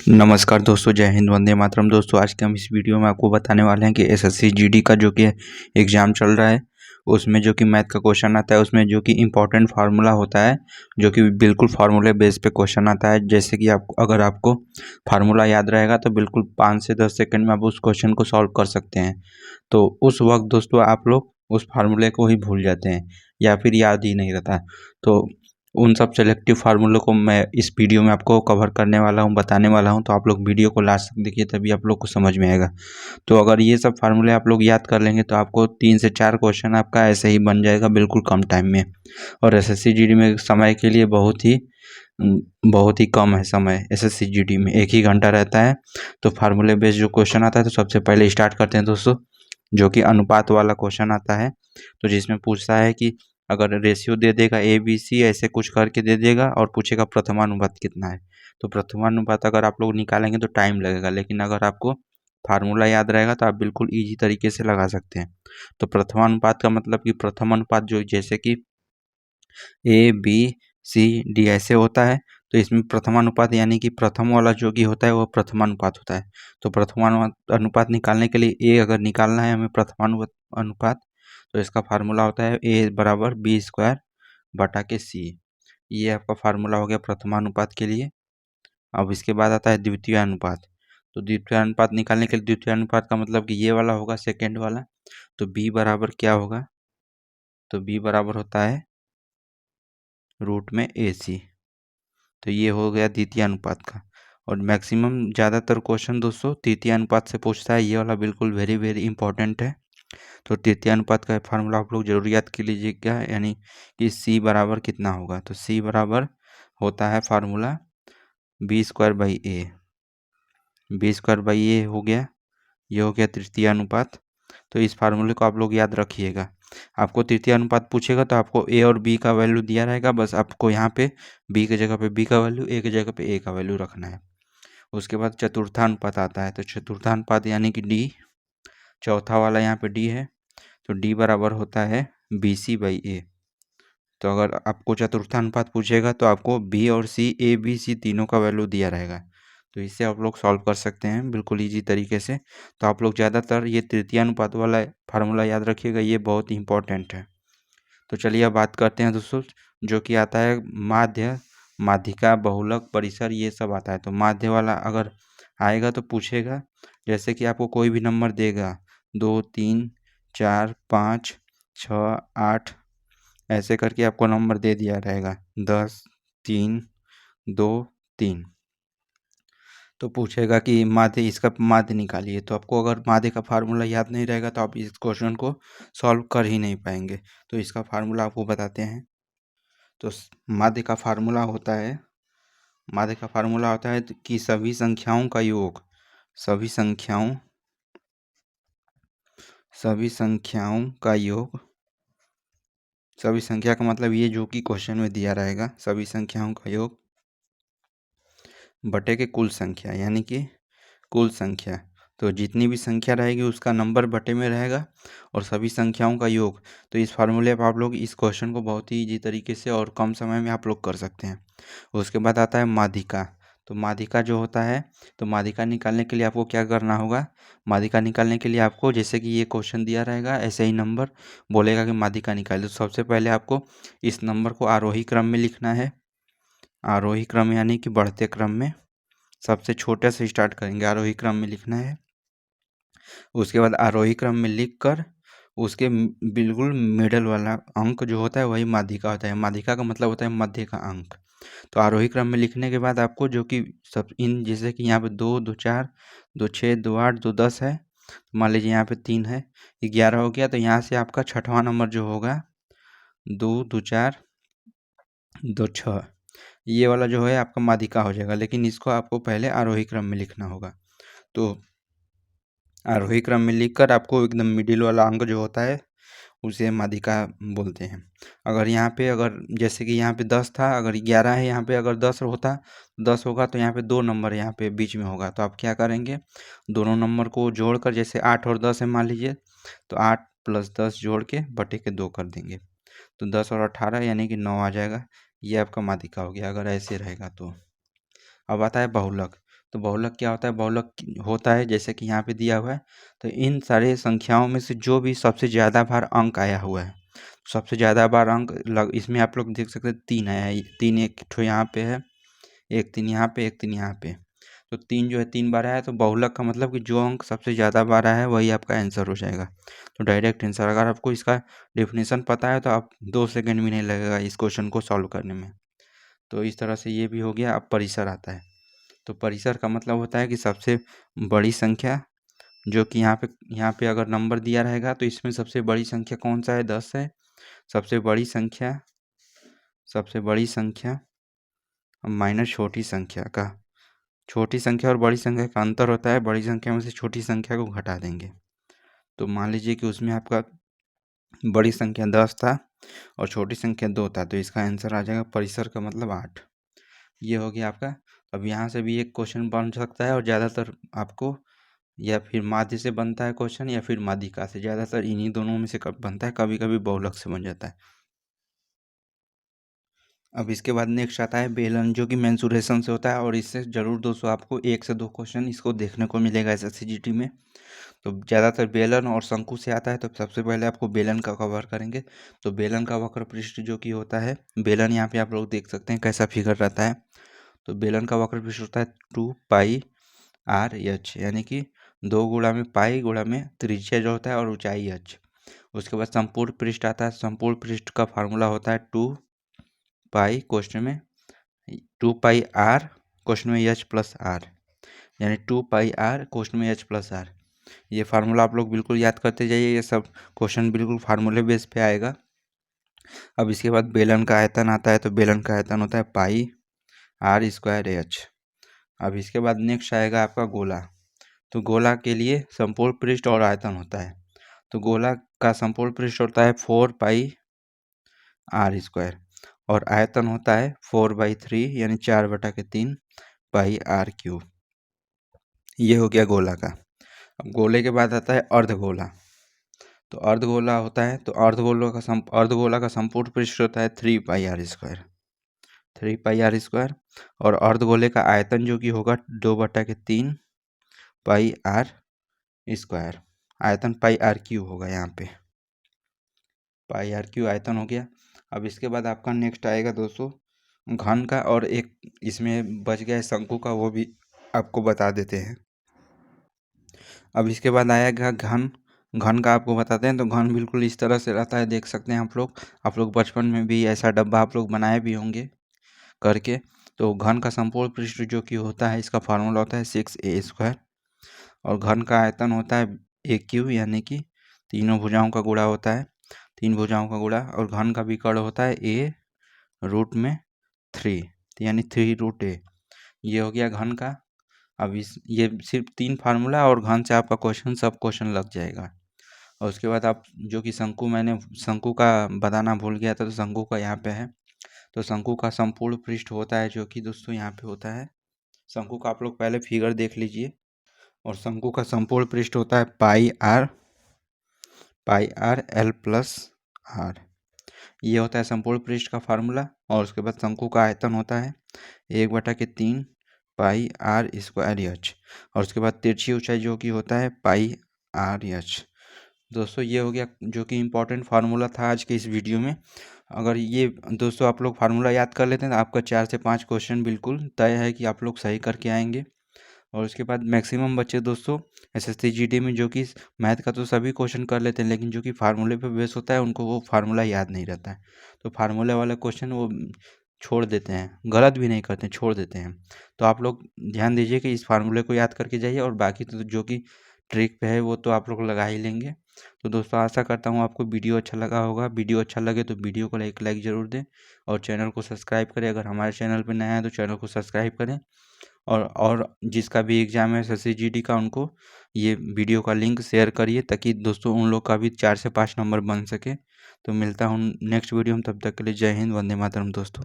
नमस्कार दोस्तों, जय हिंद, वंदे मातरम। दोस्तों, आज के हम इस वीडियो में आपको बताने वाले हैं कि एसएससी जीडी का जो कि एग्ज़ाम चल रहा है, उसमें जो कि मैथ का क्वेश्चन आता है, उसमें जो कि इम्पोर्टेंट फार्मूला होता है, जो कि बिल्कुल फार्मूले बेस पे क्वेश्चन आता है। जैसे कि अगर आपको फार्मूला याद रहेगा तो बिल्कुल 5 से 10 सेकंड में आप उस क्वेश्चन को सॉल्व कर सकते हैं। तो उस वक्त दोस्तों आप लोग उस फार्मूले को ही भूल जाते हैं या फिर याद ही नहीं रहता। तो उन सब सेलेक्टिव फार्मूलों को मैं इस वीडियो में आपको कवर करने वाला हूँ, बताने वाला हूँ। तो आप लोग वीडियो को लास्ट तक देखिए, तभी आप लोग को समझ में आएगा। तो अगर ये सब फार्मूले आप लोग याद कर लेंगे तो आपको 3 से 4 क्वेश्चन आपका ऐसे ही बन जाएगा बिल्कुल कम टाइम में। और एसएससी जीडी में समय के लिए बहुत ही कम है समय। एसएससी जीडी में 1 ही घंटा रहता है। तो फार्मूले बेस्ड जो क्वेश्चन आता है, तो सबसे पहले स्टार्ट करते हैं दोस्तों, जो कि अनुपात वाला क्वेश्चन आता है। तो जिसमें पूछता है कि अगर रेशियो दे देगा ABC ऐसे कुछ करके दे देगा और पूछेगा प्रथमानुपात कितना है। तो प्रथमानुपात अगर आप लोग निकालेंगे तो टाइम लगेगा, लेकिन अगर आपको फार्मूला याद रहेगा तो आप बिल्कुल ईजी तरीके से लगा सकते हैं। तो प्रथमानुपात का मतलब कि प्रथम अनुपात जो जैसे कि ABCD ऐसे होता है, तो इसमें प्रथमानुपात यानी कि प्रथम वाला जो कि होता है वो प्रथमानुपात होता है। तो प्रथमानुपात निकालने के लिए A अगर निकालना है हमें प्रथमानुपात, तो इसका फार्मूला होता है A बराबर B² बटा के C। ये आपका फार्मूला हो गया प्रथमानुपात के लिए। अब इसके बाद आता है द्वितीय अनुपात। तो द्वितीय अनुपात निकालने के लिए द्वितीय अनुपात का मतलब कि ये वाला होगा, सेकेंड वाला। तो B बराबर क्या होगा, तो B बराबर होता है रूट में AC। तो ये हो गया द्वितीय अनुपात का। और मैक्सिमम ज़्यादातर क्वेश्चन दोस्तों तृतीय अनुपात से पूछता है, ये वाला बिल्कुल वेरी वेरी इंपॉर्टेंट है। तो तृतीय अनुपात का फार्मूला आप लोग जरूर याद कर लीजिएगा, यानी कि C बराबर कितना होगा। तो C बराबर होता है फार्मूला B² हो गया। ये हो गया तृतीय अनुपात। तो इस फार्मूले को आप लोग याद रखिएगा। आपको तृतीय अनुपात पूछेगा तो आपको A और B का वैल्यू दिया रहेगा, बस आपको यहाँ पे B की जगह पे B का वैल्यू, A की जगह पे A का वैल्यू रखना है। उसके बाद चतुर्थानुपात आता है। तो चतुर्थानुपात यानी कि D, चौथा वाला यहाँ पे D है। तो D बराबर होता है BC/A। तो अगर आपको चतुर्थानुपात पूछेगा तो आपको B और C, A B C तीनों का वैल्यू दिया रहेगा। तो इससे आप लोग सॉल्व कर सकते हैं बिल्कुल ईजी तरीके से। तो आप लोग ज़्यादातर ये तृतीय अनुपात वाला फार्मूला याद रखिएगा, ये बहुत इंपॉर्टेंट है। तो चलिए अब बात करते हैं दोस्तों, जो कि आता है माध्य, माध्यिका, बहुलक, परिसर, ये सब आता है। तो माध्य वाला अगर आएगा तो पूछेगा, जैसे कि आपको कोई भी नंबर देगा 2 3 4 5 6 8 ऐसे करके आपको नंबर दे दिया रहेगा 10 3 2 3। तो पूछेगा कि माध्य, इसका माध्य निकालिए। तो आपको अगर माध्य का फार्मूला याद नहीं रहेगा तो आप इस क्वेश्चन को सॉल्व कर ही नहीं पाएंगे। तो इसका फार्मूला आपको बताते हैं। तो माध्य का फार्मूला होता है, माध्य का फार्मूला होता है कि सभी संख्याओं का योग, सभी संख्याओं का योग, सभी संख्या का मतलब ये जो कि क्वेश्चन में दिया रहेगा, सभी संख्याओं का योग बटे के कुल संख्या, यानी कि कुल संख्या। तो जितनी भी संख्या रहेगी उसका नंबर बटे में रहेगा और सभी संख्याओं का योग। तो इस फार्मूले पर आप लोग इस क्वेश्चन को बहुत ही ईजी तरीके से और कम समय में आप लोग कर सकते हैं। उसके बाद आता है माध्यिका। तो माध्यिका जो होता है, तो माध्यिका निकालने के लिए आपको क्या करना होगा, माध्यिका निकालने के लिए आपको जैसे कि ये क्वेश्चन दिया रहेगा ऐसे ही नंबर बोलेगा कि माध्यिका निकाल। तो सबसे पहले आपको इस नंबर को आरोही क्रम में लिखना है। आरोही क्रम यानी कि बढ़ते क्रम में, सबसे छोटे से स्टार्ट करेंगे, आरोही क्रम में लिखना है। उसके बाद आरोही क्रम में लिखकर उसके बिल्कुल मिडल वाला अंक जो होता है वही माध्यिका होता है। माध्यिका का मतलब होता है मध्य का अंक। तो आरोही क्रम में लिखने के बाद आपको जो कि सब इन, जैसे कि यहाँ पे 2 2 4 2 6 2 8 2 10 है, मान लीजिए यहाँ पे 3 है, 11 हो गया। तो यहाँ से आपका छठवां नंबर जो होगा 2 2 4 2 6, ये वाला जो है आपका माध्यिका हो जाएगा। लेकिन इसको आपको पहले आरोही क्रम में लिखना होगा। तो आरोही क्रम में लिखकर आपको एकदम मिडिल वाला अंक जो होता है उसे माध्यिका बोलते हैं। अगर यहाँ पे, अगर जैसे कि यहाँ पे 10 था, अगर 11 है, यहाँ पे अगर 10 होता, 10 होगा तो यहाँ पे 2 नंबर यहाँ पे बीच में होगा। तो आप क्या करेंगे, दोनों नंबर को जोड़कर, जैसे 8 और 10 है मान लीजिए, तो 8 + 10 जोड़ के बटे के 2 कर देंगे। तो 10 और 18 यानी कि 9 आ जाएगा। ये आपका माध्यिका हो गया अगर ऐसे रहेगा तो। अब आता है बहुलक। तो बहुलक क्या होता है? बहुलक होता है जैसे कि यहाँ पे दिया हुआ है, तो इन सारे संख्याओं में से जो भी सबसे ज़्यादा बार अंक आया हुआ है, सबसे ज़्यादा बार अंक इसमें आप लोग देख सकते हैं 3 आया है, 3 एक ठो यहाँ पे है, एक 3 यहाँ पे, एक 3 यहाँ पे, तो 3 जो है 3 बार आया, तो बहुलक का मतलब कि जो अंक सबसे ज़्यादा बार आया है वही आपका आंसर हो जाएगा। तो डायरेक्ट आंसर, अगर आपको इसका डेफिनेशन पता है तो आप 2 सेकंड भी नहीं लगेगा इस क्वेश्चन को सॉल्व करने में। तो इस तरह से ये भी हो गया। अब परिसर आता है, तो परिसर का मतलब होता है कि सबसे बड़ी संख्या, जो कि यहाँ पे अगर नंबर दिया रहेगा तो इसमें सबसे बड़ी संख्या कौन सा है? 10 है। सबसे बड़ी संख्या माइनस छोटी संख्या का, छोटी संख्या और बड़ी संख्या का अंतर होता है, बड़ी संख्या में से छोटी संख्या को घटा देंगे। तो मान लीजिए कि उसमें आपका बड़ी संख्या 10 था और छोटी संख्या 2 था, तो इसका आंसर आ जाएगा परिसर का मतलब 8। ये हो गया आपका। अब यहाँ से भी एक क्वेश्चन बन सकता है, और ज़्यादातर आपको या फिर माध्य से बनता है क्वेश्चन, या फिर माध्यिका से, ज़्यादातर इन्हीं दोनों में से कब बनता है, कभी कभी बहुलक से बन जाता है। अब इसके बाद नेक्स्ट आता है बेलन, जो कि मेंसुरेशन से होता है, और इससे ज़रूर दोस्तों आपको 1 से 2 क्वेश्चन इसको देखने को मिलेगा SSCGT में। तो ज़्यादातर बेलन और शंकु से आता है, तो सबसे पहले आपको बेलन का कवर करेंगे। तो बेलन का वक्र पृष्ठ जो कि होता है, बेलन यहाँ पे आप लोग देख सकते हैं कैसा फिगर रहता है। तो बेलन का वक्र पृष्ठ होता है 2πr/h, यानी कि 2 गुणा में पाई गुणा में त्रिज्या जो होता है और ऊंचाई h। उसके बाद संपूर्ण पृष्ठ आता है, संपूर्ण पृष्ठ का फार्मूला होता है 2π क्वेश्चन में 2πr क्वेश्चन में h+r, यानी 2πr क्वेश्चन में h+r। ये फार्मूला आप लोग बिल्कुल याद करते जाइए, ये सब क्वेश्चन बिल्कुल फार्मूले बेस पे आएगा। अब इसके बाद बेलन का आयतन आता है, तो बेलन का आयतन होता है πr²h। अब इसके बाद नेक्स्ट आएगा आपका गोला। तो गोला के लिए संपूर्ण पृष्ठ और आयतन होता है, तो गोला का संपूर्ण पृष्ठ होता है 4πr², और आयतन होता है 4/3, यानी 4/3 πr³। ये हो गया गोला का। अब गोले के बाद आता है अर्धगोला। तो अर्धगोला होता है, तो अर्धगोला का संपूर्ण पृष्ठ होता है 3πr², और अर्धगोले का आयतन जो कि होगा 2/3 πr², आयतन πr³ होगा यहाँ पे, πr³ आयतन हो गया। अब इसके बाद आपका नेक्स्ट आएगा दोस्तों घन का, और एक इसमें बच गया है शंकु का, वो भी आपको बता देते हैं। अब इसके बाद आएगा घन। घन का आपको बताते हैं, तो घन बिल्कुल इस तरह से रहता है, देख सकते हैं आप लोग बचपन में भी ऐसा डब्बा आप लोग बनाए भी होंगे करके। तो घन का संपूर्ण पृष्ठ जो कि होता है, इसका फार्मूला होता है 6a², और घन का आयतन होता है AQ, यानी कि तीनों भुजाओं का गुणा होता है, 3 भुजाओं का गुणा, और घन का विकर्ण होता है a√3, यानी 3√a। ये हो गया घन का। अब ये सिर्फ 3 फार्मूला, और घन से आपका सब क्वेश्चन लग जाएगा। और उसके बाद आप जो कि मैंने शंकु का बताना भूल गया था, तो शंकु का यहाँ पे है। तो शंकु का संपूर्ण पृष्ठ होता है, जो कि दोस्तों यहाँ पे होता है। शंकु का आप लोग पहले फिगर देख लीजिए, और शंकु का संपूर्ण पृष्ठ होता है πr/l+r। ये होता है संपूर्ण पृष्ठ का फार्मूला। और उसके बाद शंकु का आयतन होता है 1/3 πr²h, और उसके बाद तिरछी ऊंचाई जो कि होता है πr/h। दोस्तों ये हो गया जो कि इम्पोर्टेंट फार्मूला था आज के इस वीडियो में। अगर ये दोस्तों आप लोग फार्मूला याद कर लेते हैं, तो आपका 4 से 5 क्वेश्चन बिल्कुल तय है कि आप लोग सही करके आएंगे। और उसके बाद मैक्सिमम बच्चे दोस्तों SSCGT में जो कि मैथ का तो सभी क्वेश्चन कर लेते हैं, लेकिन जो कि फार्मूले पे बेस होता है उनको वो फार्मूला याद नहीं रहता है, तो फार्मूले वाला क्वेश्चन वो छोड़ देते हैं, गलत भी नहीं करते, छोड़ देते हैं। तो आप लोग ध्यान दीजिए कि इस फार्मूले को याद करके जाइए, और बाकी तो जो कि ट्रिक पे है वो तो आप लोग लगा ही लेंगे। तो दोस्तों आशा करता हूँ आपको वीडियो अच्छा लगा होगा। वीडियो अच्छा लगे तो वीडियो को एक लाइक ज़रूर दें, और चैनल को सब्सक्राइब करें। अगर हमारे चैनल पर नया है तो चैनल को सब्सक्राइब करें, और जिसका भी एग्ज़ाम है SSCGT का, उनको ये वीडियो का लिंक शेयर करिए, ताकि दोस्तों उन लोग का भी 4 से 5 नंबर बन सके। तो मिलता हूँ नेक्स्ट वीडियो में, तब तक के लिए जय हिंद, वंदे मातरम दोस्तों।